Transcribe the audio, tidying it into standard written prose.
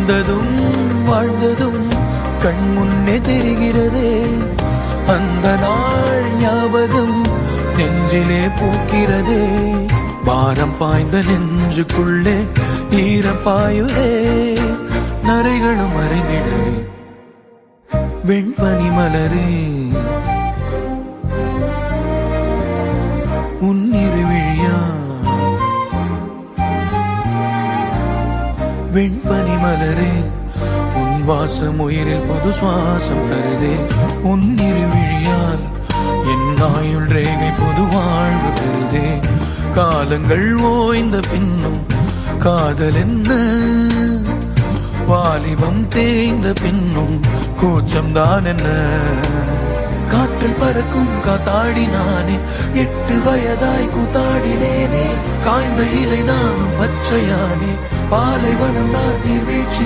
வந்ததும் வாழ்ந்ததும் கண் முன்னே தெரிகிறதே. அந்த நாள் ஞாபகம் நெஞ்சிலே பூக்கிறதே. பாரம் பாய்ந்த நெஞ்சுக்குள்ளே ஈரம் பாயுதே. நரைகளும் மறைந்திடவே வெண்பனி மலரே உன்னிரு விழியா. வெண்பனி மலரே உன் வாசம் உயிரில் புது சுவாசம் தருதே. உன்னிரு விழியால் என் ஆயுள் ரேகை புது வாழ்வு தருதே. காலங்கள் ஓய்ந்த பின்னும் காதல் என்ன, வாலிபம் தேய்ந்த பின்னும் கூச்சம்தான் என்ன. காற்றில் பறக்கும் காத்தாடி நானே 8 வயதாய் கூத்தாடினேனே. காய்ந்த இலை நானும் பச்சையானே. பாலைவனம் நான் நீர்வீழ்ச்சி